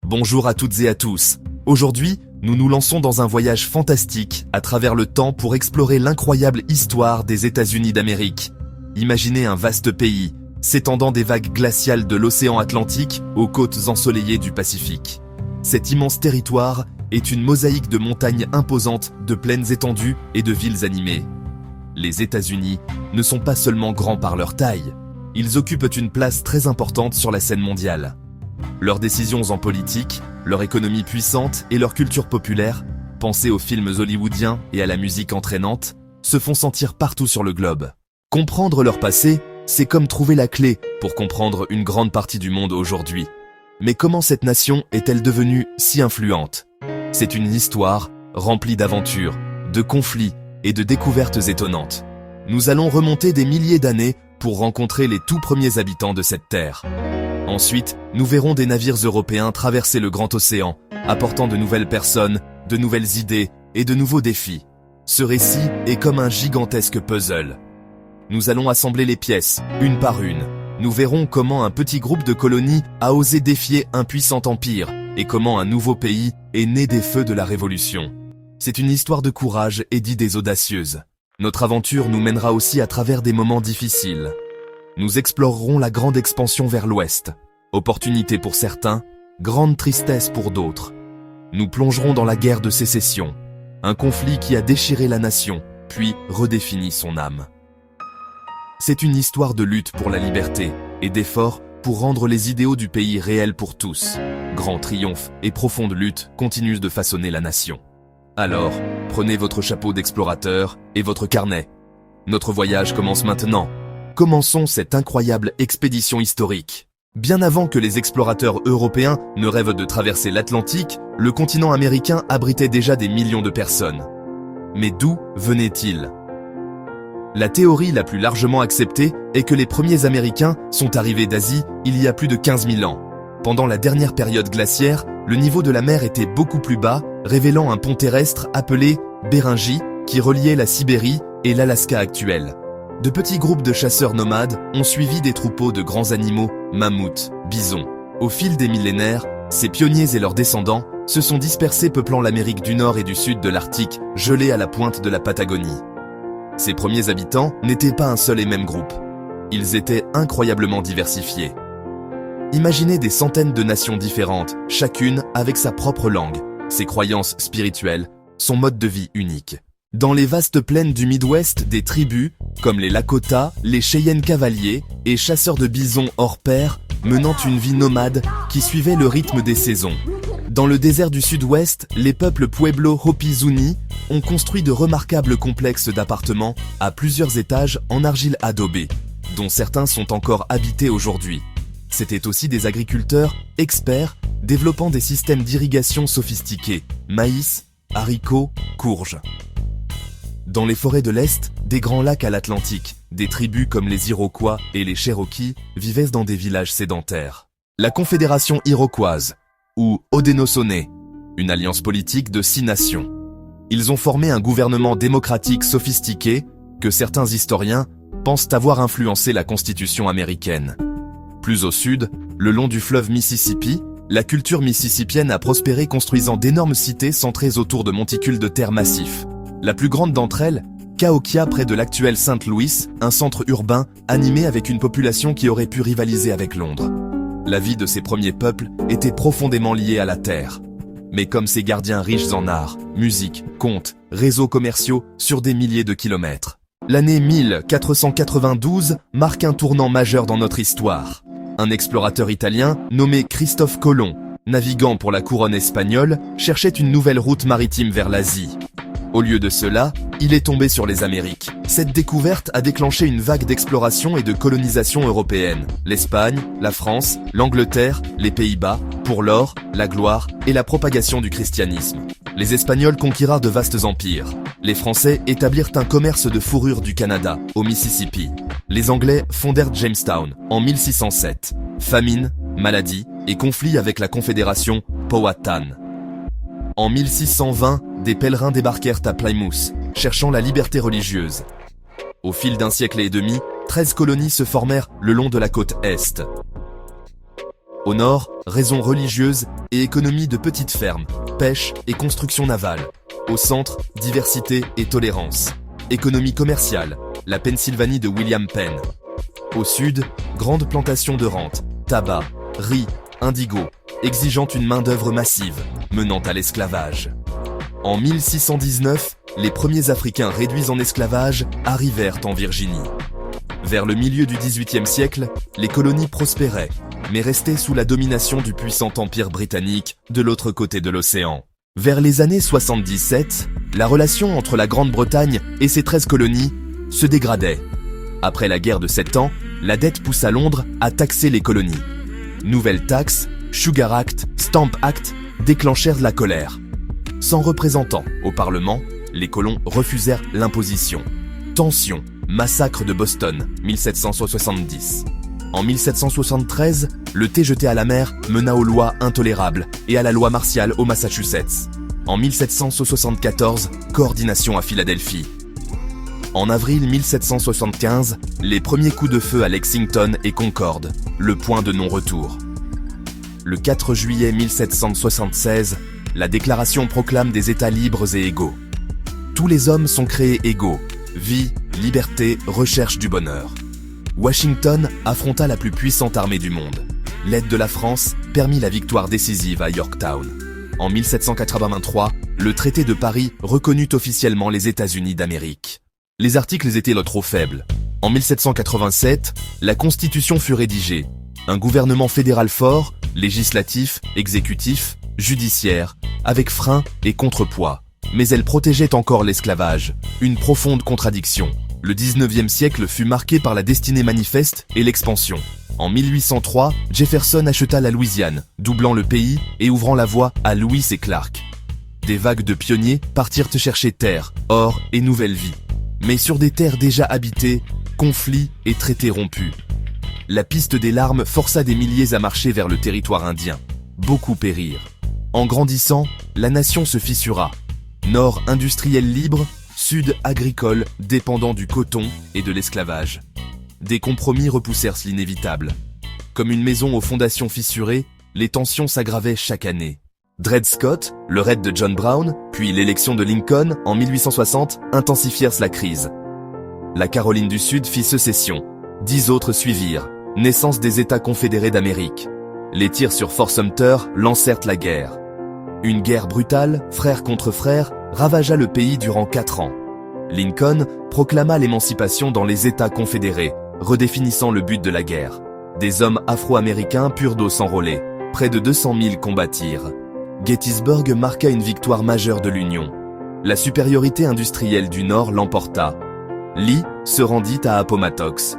Bonjour à toutes et à tous. Aujourd'hui, nous nous lançons dans un voyage fantastique à travers le temps pour explorer l'incroyable histoire des États-Unis d'Amérique. Imaginez un vaste pays, s'étendant des vagues glaciales de l'océan Atlantique aux côtes ensoleillées du Pacifique. Cet immense territoire est une mosaïque de montagnes imposantes, de plaines étendues et de villes animées. Les États-Unis ne sont pas seulement grands par leur taille, ils occupent une place très importante sur la scène mondiale. Leurs décisions en politique, leur économie puissante et leur culture populaire, pensez aux films hollywoodiens et à la musique entraînante, se font sentir partout sur le globe. Comprendre leur passé, c'est comme trouver la clé pour comprendre une grande partie du monde aujourd'hui. Mais comment cette nation est-elle devenue si influente? C'est une histoire remplie d'aventures, de conflits et de découvertes étonnantes. Nous allons remonter des milliers d'années pour rencontrer les tout premiers habitants de cette terre. Ensuite, nous verrons des navires européens traverser le grand océan, apportant de nouvelles personnes, de nouvelles idées et de nouveaux défis. Ce récit est comme un gigantesque puzzle. Nous allons assembler les pièces, une par une. Nous verrons comment un petit groupe de colonies a osé défier un puissant empire et comment un nouveau pays est né des feux de la Révolution. C'est une histoire de courage et d'idées audacieuses. Notre aventure nous mènera aussi à travers des moments difficiles. Nous explorerons la grande expansion vers l'ouest. Opportunité pour certains, grande tristesse pour d'autres. Nous plongerons dans la guerre de sécession, un conflit qui a déchiré la nation, puis redéfini son âme. C'est une histoire de lutte pour la liberté et d'efforts pour rendre les idéaux du pays réels pour tous. Grand triomphe et profonde lutte continuent de façonner la nation. Alors, prenez votre chapeau d'explorateur et votre carnet. Notre voyage commence maintenant. Commençons cette incroyable expédition historique. Bien avant que les explorateurs européens ne rêvent de traverser l'Atlantique, le continent américain abritait déjà des millions de personnes. Mais d'où venaient-ils? La théorie la plus largement acceptée est que les premiers Américains sont arrivés d'Asie il y a plus de 15 000 ans. Pendant la dernière période glaciaire, le niveau de la mer était beaucoup plus bas, révélant un pont terrestre appelé Beringie qui reliait la Sibérie et l'Alaska actuel. De petits groupes de chasseurs nomades ont suivi des troupeaux de grands animaux, mammouths, bisons. Au fil des millénaires, ces pionniers et leurs descendants se sont dispersés peuplant l'Amérique du Nord et du Sud de l'Arctique, gelée à la pointe de la Patagonie. Ces premiers habitants n'étaient pas un seul et même groupe. Ils étaient incroyablement diversifiés. Imaginez des centaines de nations différentes, chacune avec sa propre langue, ses croyances spirituelles, son mode de vie unique. Dans les vastes plaines du Midwest, des tribus, comme les Lakota, les Cheyennes cavaliers et chasseurs de bisons hors pair, menant une vie nomade qui suivait le rythme des saisons. Dans le désert du Sud-Ouest, les peuples Pueblo Hopi-Zuni ont construit de remarquables complexes d'appartements à plusieurs étages en argile adobée, dont certains sont encore habités aujourd'hui. C'étaient aussi des agriculteurs experts développant des systèmes d'irrigation sophistiqués, maïs, haricots, courges. Dans les forêts de l'Est, des grands lacs à l'Atlantique, des tribus comme les Iroquois et les Cherokees vivaient dans des villages sédentaires. La Confédération iroquoise, ou Haudenosaunee, une alliance politique de 6 nations. Ils ont formé un gouvernement démocratique sophistiqué que certains historiens pensent avoir influencé la Constitution américaine. Plus au sud, le long du fleuve Mississippi, la culture mississippienne a prospéré construisant d'énormes cités centrées autour de monticules de terre massifs. La plus grande d'entre elles, Cahokia près de l'actuel Saint-Louis, un centre urbain animé avec une population qui aurait pu rivaliser avec Londres. La vie de ces premiers peuples était profondément liée à la terre. Mais comme ces gardiens riches en art, musique, contes, réseaux commerciaux sur des milliers de kilomètres. L'année 1492 marque un tournant majeur dans notre histoire. Un explorateur italien nommé Christophe Colomb, naviguant pour la couronne espagnole, cherchait une nouvelle route maritime vers l'Asie. Au lieu de cela, il est tombé sur les Amériques. Cette découverte a déclenché une vague d'exploration et de colonisation européenne. L'Espagne, la France, l'Angleterre, les Pays-Bas, pour l'or, la gloire et la propagation du christianisme. Les Espagnols conquirent de vastes empires. Les Français établirent un commerce de fourrure du Canada, au Mississippi. Les Anglais fondèrent Jamestown en 1607. Famine, maladie et conflits avec la Confédération Powhatan. En 1620, des pèlerins débarquèrent à Plymouth, cherchant la liberté religieuse. Au fil d'un siècle et demi, 13 colonies se formèrent le long de la côte Est. Au nord, raisons religieuses et économie de petites fermes, pêche et construction navale. Au centre, diversité et tolérance. Économie commerciale, la Pennsylvanie de William Penn. Au sud, grande plantation de rente, tabac, riz, indigo, exigeant une main-d'œuvre massive, menant à l'esclavage. En 1619, les premiers Africains réduits en esclavage arrivèrent en Virginie. Vers le milieu du XVIIIe siècle, les colonies prospéraient, mais restaient sous la domination du puissant empire britannique de l'autre côté de l'océan. Vers les années 77, la relation entre la Grande-Bretagne et ses 13 colonies se dégradait. Après la guerre de 7 ans, la dette poussa Londres à taxer les colonies. Nouvelles taxes, Sugar Act, Stamp Act déclenchèrent la colère. Sans représentants au Parlement, les colons refusèrent l'imposition. Tension, massacre de Boston, 1770. En 1773, le thé jeté à la mer mena aux lois intolérables et à la loi martiale au Massachusetts. En 1774, coordination à Philadelphie. En avril 1775, les premiers coups de feu à Lexington et Concorde, le point de non-retour. Le 4 juillet 1776, la Déclaration proclame des États libres et égaux. Tous les hommes sont créés égaux. Vie, liberté, recherche du bonheur. Washington affronta la plus puissante armée du monde. L'aide de la France permit la victoire décisive à Yorktown. En 1783, le traité de Paris reconnut officiellement les États-Unis d'Amérique. Les articles étaient trop faibles. En 1787, la Constitution fut rédigée. Un gouvernement fédéral fort, législatif, exécutif, judiciaire, avec frein et contrepoids. Mais elle protégeait encore l'esclavage, une profonde contradiction. Le 19e siècle fut marqué par la destinée manifeste et l'expansion. En 1803, Jefferson acheta la Louisiane, doublant le pays et ouvrant la voie à Lewis et Clark. Des vagues de pionniers partirent chercher terre, or et nouvelle vie. Mais sur des terres déjà habitées, conflits et traités rompus. La piste des larmes força des milliers à marcher vers le territoire indien. Beaucoup périrent. En grandissant, la nation se fissura. Nord industriel libre, sud agricole dépendant du coton et de l'esclavage. Des compromis repoussèrent l'inévitable. Comme une maison aux fondations fissurées, les tensions s'aggravaient chaque année. Dred Scott, le raid de John Brown, puis l'élection de Lincoln en 1860 intensifièrent la crise. La Caroline du Sud fit sécession. 10 autres suivirent. Naissance des États confédérés d'Amérique. Les tirs sur Fort Sumter lancèrent la guerre. Une guerre brutale, frère contre frère, ravagea le pays durant 4 ans. Lincoln proclama l'émancipation dans les États confédérés, redéfinissant le but de la guerre. Des hommes afro-américains purent s'enrôler. Près de 200 000 combattirent. Gettysburg marqua une victoire majeure de l'Union. La supériorité industrielle du Nord l'emporta. Lee se rendit à Appomattox.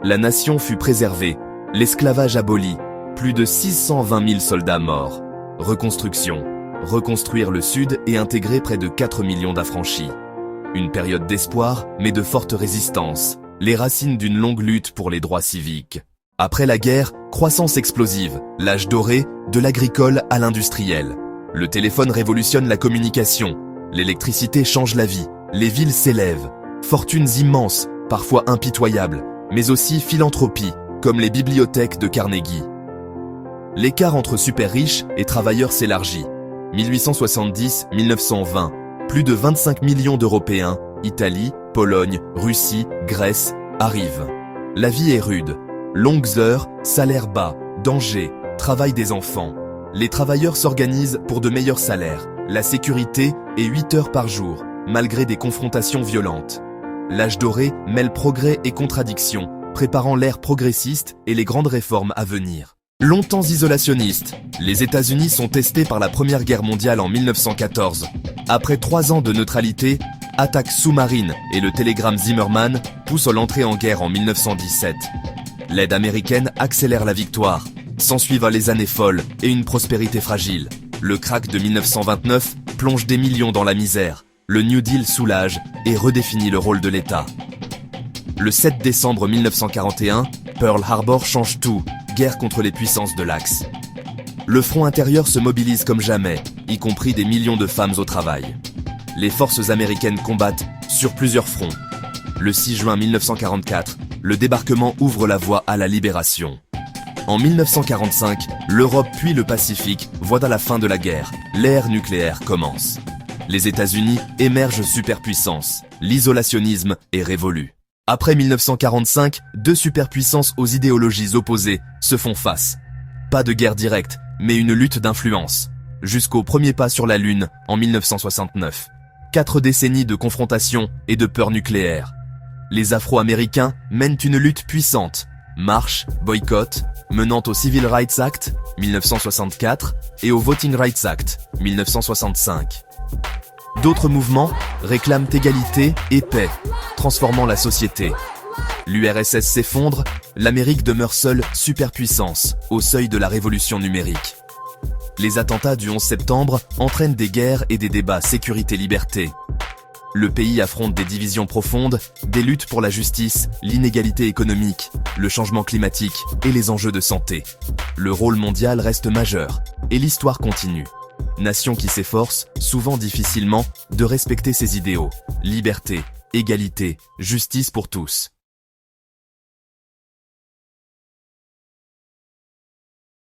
La nation fut préservée, l'esclavage aboli, plus de 620 000 soldats morts. Reconstruction. Reconstruire le Sud et intégrer près de 4 millions d'affranchis. Une période d'espoir, mais de forte résistance, les racines d'une longue lutte pour les droits civiques. Après la guerre, croissance explosive, l'âge doré, de l'agricole à l'industriel. Le téléphone révolutionne la communication, l'électricité change la vie, les villes s'élèvent. Fortunes immenses, parfois impitoyables, mais aussi philanthropie, comme les bibliothèques de Carnegie. L'écart entre super riches et travailleurs s'élargit. 1870-1920, plus de 25 millions d'Européens, Italie, Pologne, Russie, Grèce, arrivent. La vie est rude. Longues heures, salaire bas, danger, travail des enfants. Les travailleurs s'organisent pour de meilleurs salaires, la sécurité et 8 heures par jour, malgré des confrontations violentes. L'âge doré mêle progrès et contradiction, préparant l'ère progressiste et les grandes réformes à venir. Longtemps isolationnistes, les États-Unis sont testés par la Première Guerre mondiale en 1914. Après 3 ans de neutralité, attaque sous-marine et le télégramme Zimmermann poussent l'entrée en guerre en 1917. L'aide américaine accélère la victoire. S'ensuivent les années folles et une prospérité fragile. Le krach de 1929 plonge des millions dans la misère. Le New Deal soulage et redéfinit le rôle de l'État. Le 7 décembre 1941, Pearl Harbor change tout. Guerre contre les puissances de l'Axe. Le front intérieur se mobilise comme jamais, y compris des millions de femmes au travail. Les forces américaines combattent sur plusieurs fronts. Le 6 juin 1944, le débarquement ouvre la voie à la libération. En 1945, l'Europe puis le Pacifique voient la fin de la guerre. L'ère nucléaire commence. Les États-Unis émergent superpuissance. L'isolationnisme est révolu. Après 1945, deux superpuissances aux idéologies opposées se font face. Pas de guerre directe, mais une lutte d'influence. Jusqu'au premier pas sur la Lune en 1969. 4 décennies de confrontation et de peur nucléaire. Les Afro-Américains mènent une lutte puissante. Marche, boycott, menant au Civil Rights Act 1964 et au Voting Rights Act 1965. D'autres mouvements réclament égalité et paix, transformant la société. L'URSS s'effondre, l'Amérique demeure seule superpuissance, au seuil de la révolution numérique. Les attentats du 11 septembre entraînent des guerres et des débats sécurité-liberté. Le pays affronte des divisions profondes, des luttes pour la justice, l'inégalité économique, le changement climatique et les enjeux de santé. Le rôle mondial reste majeur, et l'histoire continue. Nation qui s'efforce, souvent difficilement, de respecter ses idéaux. Liberté, égalité, justice pour tous.